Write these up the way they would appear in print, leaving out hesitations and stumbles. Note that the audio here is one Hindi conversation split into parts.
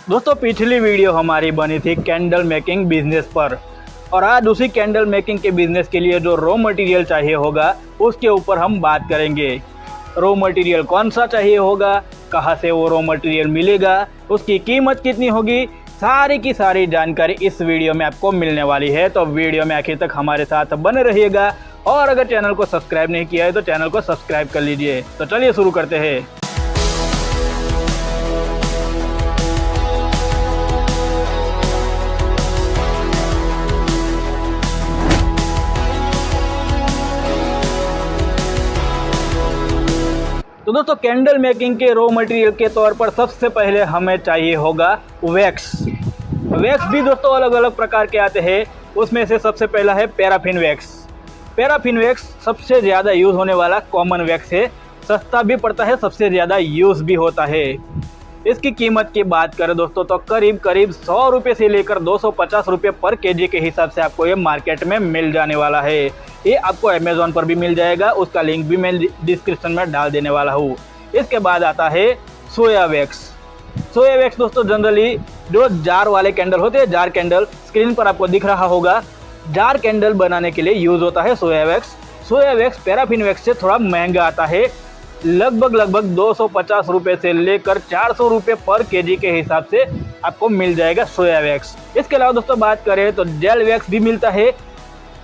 दोस्तों पिछली वीडियो हमारी बनी थी कैंडल मेकिंग बिजनेस पर, और आज उसी कैंडल मेकिंग के बिजनेस के लिए जो रॉ मटेरियल चाहिए होगा उसके ऊपर हम बात करेंगे। रॉ मटेरियल कौन सा चाहिए होगा, कहाँ से वो रॉ मटेरियल मिलेगा, उसकी कीमत कितनी होगी, सारी की सारी जानकारी इस वीडियो में आपको मिलने वाली है। तो वीडियो में आखिर तक हमारे साथ बने रहिएगा, और अगर चैनल को सब्सक्राइब नहीं किया है तो चैनल को सब्सक्राइब कर लीजिए। तो चलिए शुरू करते हैं। तो दोस्तों कैंडल मेकिंग के रॉ मटेरियल के तौर पर सबसे पहले हमें चाहिए होगा वैक्स। वैक्स भी दोस्तों अलग अलग प्रकार के आते हैं, उसमें से सबसे पहला है पैराफिन वैक्स। पैराफिन वैक्स सबसे ज़्यादा यूज़ होने वाला कॉमन वैक्स है, सस्ता भी पड़ता है, सबसे ज़्यादा यूज़ भी होता है। इसकी कीमत की बात करें दोस्तों तो करीब 100 रुपये से लेकर 250 रुपये पर केजी के हिसाब से आपको ये मार्केट में मिल जाने वाला है। ये आपको अमेज़ॉन पर भी मिल जाएगा, उसका लिंक भी मैं डिस्क्रिप्शन में डाल देने वाला हूँ। इसके बाद आता है सोया वैक्स। सोया वैक्स दोस्तों जनरली जो जार वाले कैंडल होते हैं, जार कैंडल स्क्रीन पर आपको दिख रहा होगा, जार कैंडल बनाने के लिए यूज़ होता है सोया वैक्स। सोया वैक्स पैराफिन वैक्स से थोड़ा महंगा आता है, लगभग 250 रुपये से लेकर 400 रुपये पर केजी के हिसाब से आपको मिल जाएगा सोया वैक्स। इसके अलावा दोस्तों बात करें तो जेल वैक्स भी मिलता है।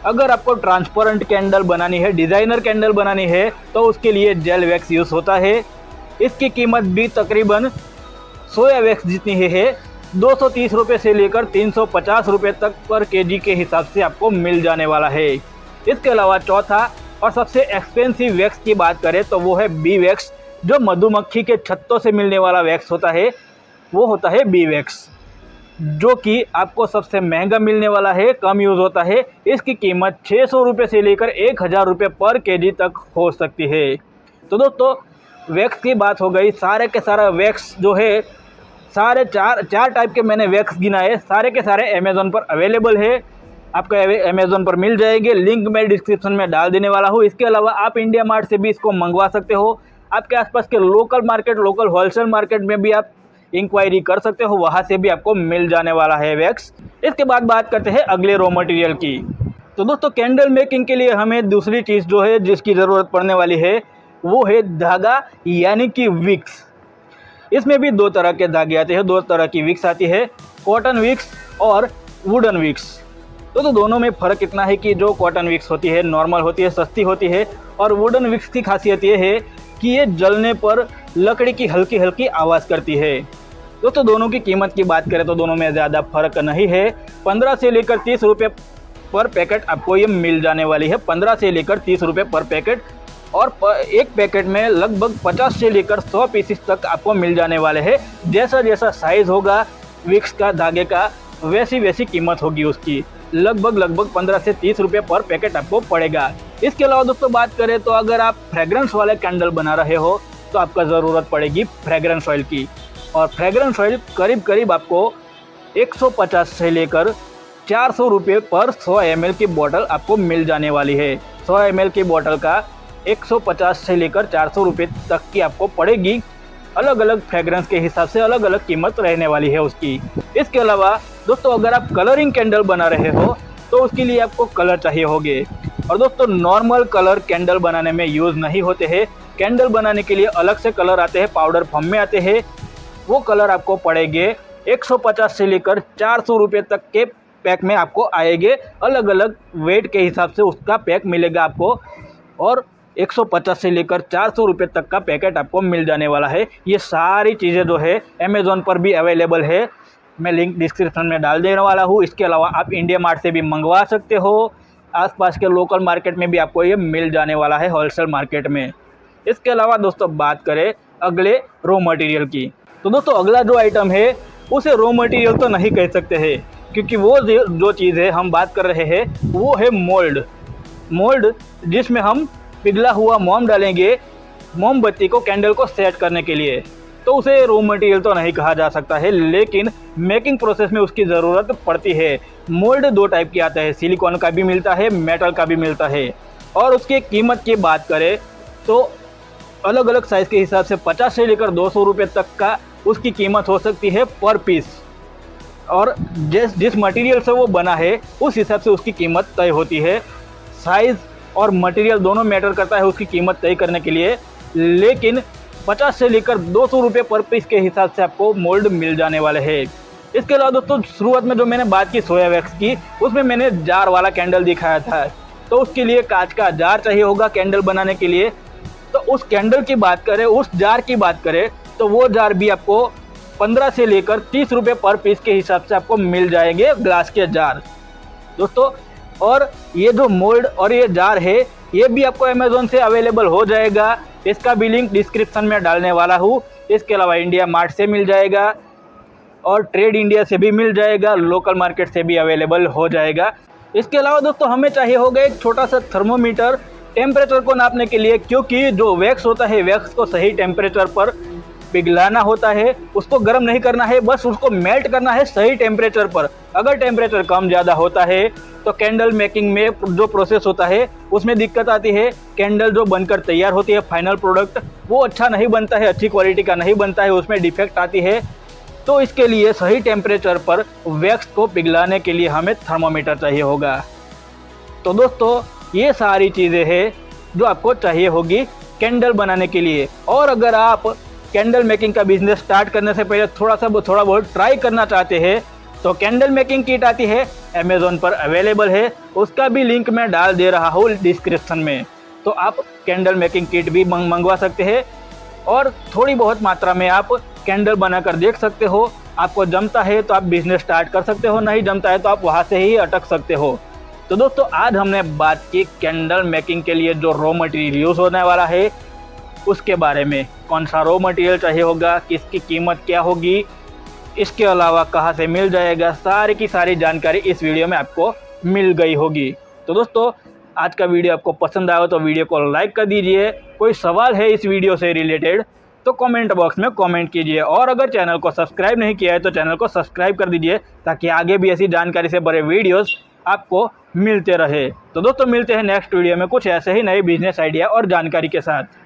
अगर आपको ट्रांसपेरेंट कैंडल बनानी है, डिज़ाइनर कैंडल बनानी है, तो उसके लिए जेल वैक्स यूज़ होता है। इसकी कीमत भी तकरीबन सोया वैक्स जितनी है 230 रुपये से लेकर 350 रुपये तक पर केजी के हिसाब से आपको मिल जाने वाला है। इसके अलावा चौथा और सबसे एक्सपेंसिव वैक्स की बात करें तो वो है बी वैक्स। जो मधुमक्खी के छत्तों से मिलने वाला वैक्स होता है वो होता है बी वैक्स, जो कि आपको सबसे महंगा मिलने वाला है, कम यूज़ होता है। इसकी कीमत 600 रुपये से लेकर 1000 रुपये पर केजी तक हो सकती है। तो दोस्तों वैक्स की बात हो गई। सारे के सारा वैक्स जो है, सारे चार टाइप के मैंने वैक्स गिनाए, सारे के सारे अमेज़ॉन पर अवेलेबल है, आपको अमेज़ॉन पर मिल जाएंगे। लिंक मैं डिस्क्रिप्शन में डाल देने वाला हूँ। इसके अलावा आप इंडिया मार्ट से भी इसको मंगवा सकते हो। आपके आसपास के local market, local wholesale market में भी आप इंक्वायरी कर सकते हो, वहाँ से भी आपको मिल जाने वाला है वैक्स। इसके बाद बात करते हैं अगले रॉ मटेरियल की। तो दोस्तों कैंडल मेकिंग के लिए हमें दूसरी चीज़ जो है जिसकी ज़रूरत पड़ने वाली है वो है धागा, यानी कि विक्स। इसमें भी दो तरह के धागे आते हैं, दो तरह की विक्स आती है, कॉटन विक्स और वुडन विक्स। तो दोनों में फ़र्क इतना है कि जो कॉटन विक्स होती है नॉर्मल होती है, सस्ती होती है, और वुडन विक्स की खासियत ये है कि ये जलने पर लकड़ी की हल्की हल्की आवाज़ करती है। दोस्तों दोनों की कीमत की बात करें तो दोनों में ज़्यादा फर्क नहीं है। 15 से लेकर 30 रुपये पर पैकेट आपको ये मिल जाने वाली है, 15 से लेकर 30 रुपये पर पैकेट, और एक पैकेट में लगभग 50 से लेकर 100 पीसेस तक आपको मिल जाने वाले हैं। जैसा जैसा साइज़ होगा विक्स का, धागे का, वैसी वैसी कीमत होगी उसकी। लगभग 15 से 30 रुपये पर पैकेट आपको पड़ेगा। इसके अलावा दोस्तों बात करें तो अगर आप फ्रेग्रेंस वाले कैंडल बना रहे हो तो आपका ज़रूरत पड़ेगी फ्रेग्रेंस ऑयल की, और फ्रेग्रेंस ऑयल करीब आपको 150 से लेकर 400 रुपये पर 100 ml की बोतल आपको मिल जाने वाली है। 100 ml की बोतल का 150 से लेकर 400 रुपये तक की आपको पड़ेगी। अलग अलग फ्रेग्रेंस के हिसाब से अलग अलग कीमत रहने वाली है उसकी। इसके अलावा दोस्तों अगर आप कलरिंग कैंडल बना रहे हो तो उसके लिए आपको कलर चाहिए होंगे, और दोस्तों नॉर्मल कलर कैंडल बनाने में यूज़ नहीं होते हैं। कैंडल बनाने के लिए अलग से कलर आते हैं, पाउडर फॉर्म में आते हैं। वो कलर आपको पड़ेंगे 150 से लेकर 400 रुपये तक के पैक में आपको आएंगे। अलग अलग वेट के हिसाब से उसका पैक मिलेगा आपको, और 150 से लेकर 400 रुपये तक का पैकेट आपको मिल जाने वाला है। ये सारी चीज़ें जो है अमेज़ॉन पर भी अवेलेबल है, मैं लिंक डिस्क्रिप्शन में डाल देने वाला हूँ। इसके अलावा आप इंडिया मार्ट से भी मंगवा सकते हो, आसपास के लोकल मार्केट में भी आपको ये मिल जाने वाला है, होलसेल मार्केट में। इसके अलावा दोस्तों बात करें अगले रॉ मटेरियल की, तो दोस्तों अगला जो आइटम है उसे रॉ मटेरियल तो नहीं कह सकते हैं, क्योंकि वो जो चीज़ है हम बात कर रहे हैं वो है मोल्ड, जिसमें हम पिघला हुआ मोम डालेंगे मोमबत्ती को, कैंडल को सेट करने के लिए। तो उसे रॉ मटेरियल तो नहीं कहा जा सकता है, लेकिन मेकिंग प्रोसेस में उसकी ज़रूरत पड़ती है। मोल्ड दो टाइप के आता है, सिलिकॉन का भी मिलता है, मेटल का भी मिलता है। और उसकी कीमत की बात करें तो अलग अलग साइज़ के हिसाब से 50 से लेकर 200 रुपये तक का उसकी कीमत हो सकती है पर पीस, और जिस मटेरियल से वो बना है उस हिसाब से उसकी कीमत तय होती है। साइज़ और मटेरियल दोनों मैटर करता है उसकी कीमत तय करने के लिए, लेकिन 50 से लेकर 200 रुपये पर पीस के हिसाब से आपको मोल्ड मिल जाने वाले हैं। इसके अलावा दोस्तों शुरुआत में जो मैंने बात की सोया वैक्स की, उसमें मैंने जार वाला कैंडल दिखाया था, तो उसके लिए कांच का जार चाहिए होगा कैंडल बनाने के लिए। तो उस कैंडल की बात करें, उस जार की बात करें, तो वो जार भी आपको 15 से लेकर 30 रुपये पर पीस के हिसाब से आपको मिल जाएंगे, ग्लास के जार दोस्तों। और ये जो मोल्ड और ये जार है ये भी आपको अमेज़ॉन से अवेलेबल हो जाएगा, इसका भी लिंक डिस्क्रिप्शन में डालने वाला हूँ। इसके अलावा इंडिया मार्ट से मिल जाएगा और ट्रेड इंडिया से भी मिल जाएगा, लोकल मार्केट से भी अवेलेबल हो जाएगा। इसके अलावा दोस्तों हमें चाहिए होगा एक छोटा सा थर्मोमीटर टेम्परेचर को नापने के लिए, क्योंकि जो वैक्स होता है वैक्स को सही टेम्परेचर पर पिघलाना होता है, उसको गर्म नहीं करना है, बस उसको मेल्ट करना है सही टेम्परेचर पर। अगर टेम्परेचर कम ज़्यादा होता है तो कैंडल मेकिंग में जो प्रोसेस होता है उसमें दिक्कत आती है। कैंडल जो बनकर तैयार होती है फाइनल प्रोडक्ट वो अच्छा नहीं बनता है, अच्छी क्वालिटी का नहीं बनता है, उसमें डिफेक्ट आती है। तो इसके लिए सही टेम्परेचर पर वैक्स को पिघलाने के लिए हमें थर्मोमीटर चाहिए होगा। तो दोस्तों ये सारी चीज़ें हैं जो आपको चाहिए होगी कैंडल बनाने के लिए। और अगर आप कैंडल मेकिंग का बिजनेस स्टार्ट करने से पहले थोड़ा बहुत ट्राई करना चाहते हैं तो कैंडल मेकिंग किट आती है, अमेज़ॉन पर अवेलेबल है, उसका भी लिंक मैं डाल दे रहा हूँ डिस्क्रिप्शन में। तो आप कैंडल मेकिंग किट भी मंगवा सकते हैं और थोड़ी बहुत मात्रा में आप कैंडल बनाकर देख सकते हो। आपको जमता है तो आप बिजनेस स्टार्ट कर सकते हो, नहीं जमता है तो आप वहाँ से ही अटक सकते हो। तो दोस्तों आज हमने बात की कैंडल मेकिंग के लिए जो रॉ मटेरियल यूज़ होने वाला है उसके बारे में, कौन सा रॉ मटेरियल चाहिए होगा, किसकी कीमत क्या होगी, इसके अलावा कहाँ से मिल जाएगा, सारी की सारी जानकारी इस वीडियो में आपको मिल गई होगी। तो दोस्तों आज का वीडियो आपको पसंद आया तो वीडियो को लाइक कर दीजिए। कोई सवाल है इस वीडियो से रिलेटेड तो कमेंट बॉक्स में कमेंट कीजिए, और अगर चैनल को सब्सक्राइब नहीं किया है तो चैनल को सब्सक्राइब कर दीजिए ताकि आगे भी ऐसी जानकारी से भरे वीडियोस आपको मिलते रहे। तो दोस्तों मिलते हैं नेक्स्ट वीडियो में कुछ ऐसे ही नए बिजनेस आइडिया और जानकारी के साथ।